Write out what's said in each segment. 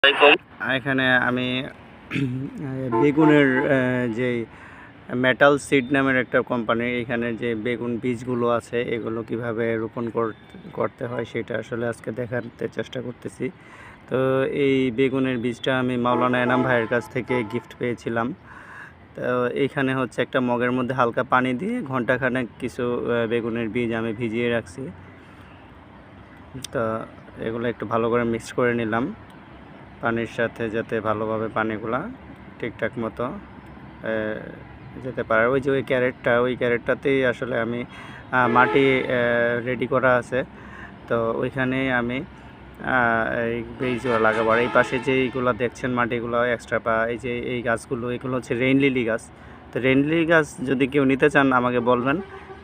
এখানে আমি বেগুনের যে মেটাল সিড নামের একটা কোম্পানি, এখানে যে বেগুন বীজগুলো আছে এগুলো কিভাবে রোপণ করতে হয় সেটা আসলে আজকে দেখাতে চেষ্টা করতেছি। তো এই বেগুনের বীজটা আমি মাওলানা এনাম ভাইয়ের কাছ থেকে গিফট পেয়েছিলাম। তো এইখানে হচ্ছে একটা মগের মধ্যে হালকা পানি দিয়ে ঘন্টাখানেক কিছু বেগুনের বীজ আমি ভিজিয়ে রাখছি। তো এগুলো একটু ভালো করে মিক্স করে নিলাম পানির সাথে, যাতে ভালোভাবে পানিগুলা ঠিকঠাক মতো যেতে পারে। ওই যে ওই ক্যারেটটাতেই আসলে আমি মাটি রেডি করা আছে, তো ওইখানেই আমি এই বীজগুলো লাগাবো। আর এই পাশে যে এইগুলো দেখছেন মাটিগুলো এক্সট্রা, বা এই যে এই গাছগুলো, এগুলো হচ্ছে রেইন লিলি গাছ। তো রেইন লিলি গাছ যদি কেউ নিতে চান আমাকে বলবেন,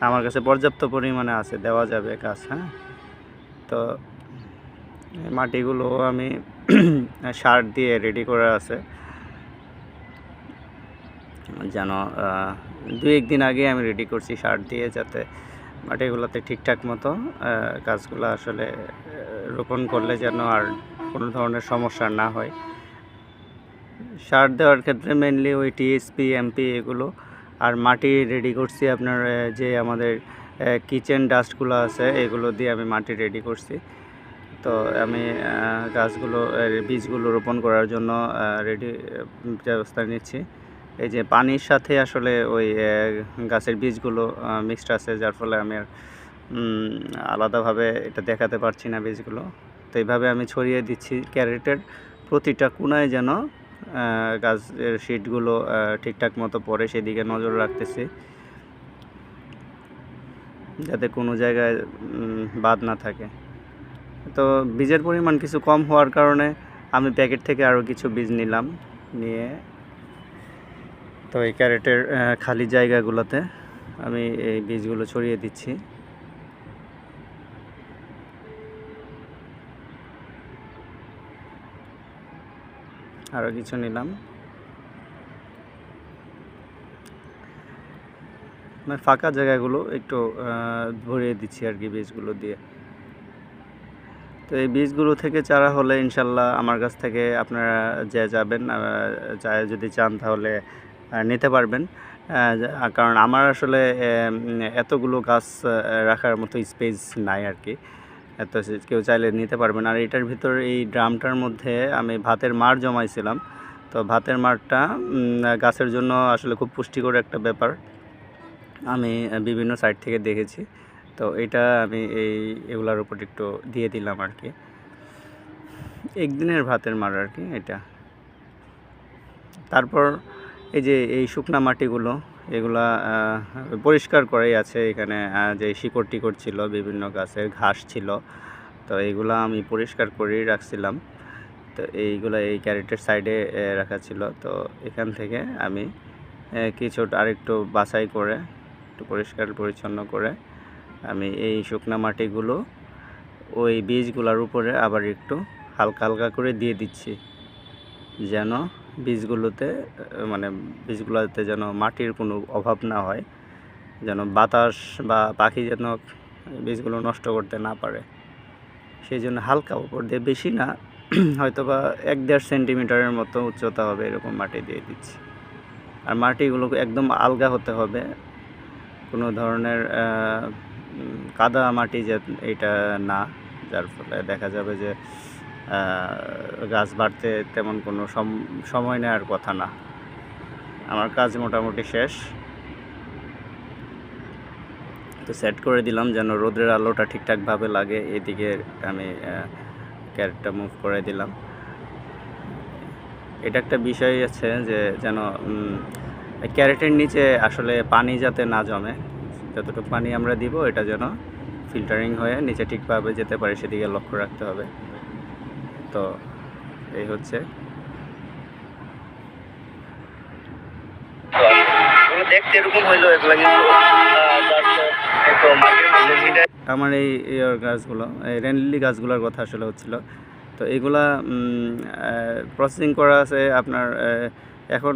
আমার কাছে পর্যাপ্ত পরিমাণে আছে, দেওয়া যাবে গাছ। হ্যাঁ, তো মাটিগুলো আমি সার দিয়ে রেডি করা আছে, যেন 2-1 দিন আগে আমি রেডি করছি সার দিয়ে, যাতে মাটিগুলোতে ঠিকঠাক মতো গাছগুলো আসলে রোপণ করলে যেন আর কোনো ধরনের সমস্যা না হয়। সার দেওয়ার ক্ষেত্রে মেনলি ওই টিএসপি, এমপি এগুলো, আর মাটি রেডি করছি আপনার যে আমাদের কিচেন ডাস্টগুলো আছে এগুলো দিয়ে আমি মাটি রেডি করছি। তো আমি গাছগুলো বীজগুলো রোপণ করার জন্য রেডি ব্যবস্থা নিচ্ছি। এই যে পানির সাথে আসলে ওই গাছের বীজগুলো মিক্সড আছে, যার ফলে আমি আর আলাদাভাবে এটা দেখাতে পারছি না বীজগুলো। তো এইভাবে আমি ছড়িয়ে দিচ্ছি ক্যারেটের প্রতিটা কোণায়, যেন গাছের শিটগুলো ঠিকঠাক মতো পড়ে সেদিকে নজর রাখতেছি, যাতে কোনো জায়গায় বাদ না থাকে। তো বীজের পরিমাণ কিছু কম হওয়ার কারণে আমি প্যাকেট থেকে আরও কিছু বীজ নিলাম, নিয়ে তো এই ক্যারেটের খালি জায়গাগুলোতে আমি এই বীজগুলো ছড়িয়ে দিচ্ছি। আরও কিছু নিলাম, মানে ফাঁকা জায়গাগুলো একটু ভরিয়ে দিচ্ছি আর কি বীজগুলো দিয়ে। তো এই বীজগুলো থেকে চারা হলে ইনশাল্লাহ আমার কাছ থেকে আপনারা যে যাবেন, যদি চান তাহলে নিতে পারবেন। কারণ আমার আসলে এতগুলো গাছ রাখার মতো স্পেস নাই আর কি, তো কেউ চাইলে নিতে পারবেন। আর এটার ভিতর এই ড্রামটার মধ্যে আমি ভাতের মাড় জমাইছিলাম। তো ভাতের মাড়টা গাছের জন্য আসলে খুব পুষ্টিকর একটা ব্যাপার, আমি বিভিন্ন সাইট থেকে দেখেছি। তো এটা আমি এগুলার উপর একটু দিয়ে দিলাম আর কি, একদিনের ভাতের মার আর কি এটা। তারপর এই যে এই শুকনা মাটিগুলো, এগুলা পরিষ্কার করেই আছে। এখানে যে শিকড় টিকড় ছিল, বিভিন্ন গাছের ঘাস ছিল, তো এইগুলা আমি পরিষ্কার করেই রাখছিলাম। তো এইগুলা এই ক্যারেটের সাইডে রাখা ছিল। তো এখান থেকে আমি কিছুটা আরেকটু বাছাই করে, একটু পরিষ্কার পরিচ্ছন্ন করে আমি এই শুকনা মাটিগুলো ওই বীজগুলোর উপরে আবার একটু হালকা হালকা করে দিয়ে দিচ্ছি, যেন বীজগুলোতে যেন মাটির কোনো অভাব না হয়, যেন বাতাস বা পাখি যেন বীজগুলো নষ্ট করতে না পারে। সেই জন্য হালকা উপর দিয়ে, বেশি না, হয়তো বা 1-1.5 সেন্টিমিটারের মতো উচ্চতা হবে এরকম মাটি দিয়ে দিচ্ছি। আর মাটিগুলো একদম আলগা হতে হবে, কোনো ধরনের কাদা মাটি যে এটা না, যার ফলে দেখা যাবে যে গাছ বাড়তে তেমন কোনো সময় নেওয়ার কথা না। আমার কাজ মোটামুটি শেষ, তো সেট করে দিলাম যেন রোদের আলোটা ঠিকঠাকভাবে লাগে। এদিকে আমি ক্যারেটটা মুভ করে দিলাম। এটা একটা বিষয় আছে যে যেন ক্যারেটের নিচে আসলে পানি যাতে না জমে, যতটুকু পানি আমরা দিব এটা যেন ফিল্টারিং হয়ে নিচে ঠিকভাবে যেতে পারে, সেদিকে লক্ষ্য রাখতে হবে। তো এই হচ্ছে দেখতে এরকম হইলো, এগুলো কিন্তু আমার এই গাছগুলো, এই রেইন লিলি গাছগুলোর কথা আসলে হচ্ছিল। তো এগুলা প্রসেসিং করা আছে আপনার, এখন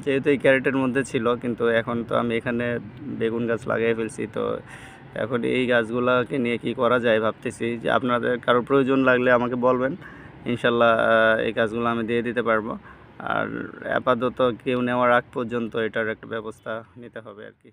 যেহেতু এই ক্যারেটের মধ্যে ছিল, কিন্তু এখন তো আমি এখানে বেগুন গাছ লাগিয়ে ফেলছি। তো এখন এই গাছগুলোকে নিয়ে কি করা যায় ভাবতেছি, যে আপনাদের কারো প্রয়োজন লাগলে আমাকে বলবেন, ইনশাল্লাহ এই কাজগুলো আমি দিয়ে দিতে পারবো। আর আপাতত কেউ নেওয়ার আগ পর্যন্ত এটার একটা ব্যবস্থা নিতে হবে আর কি।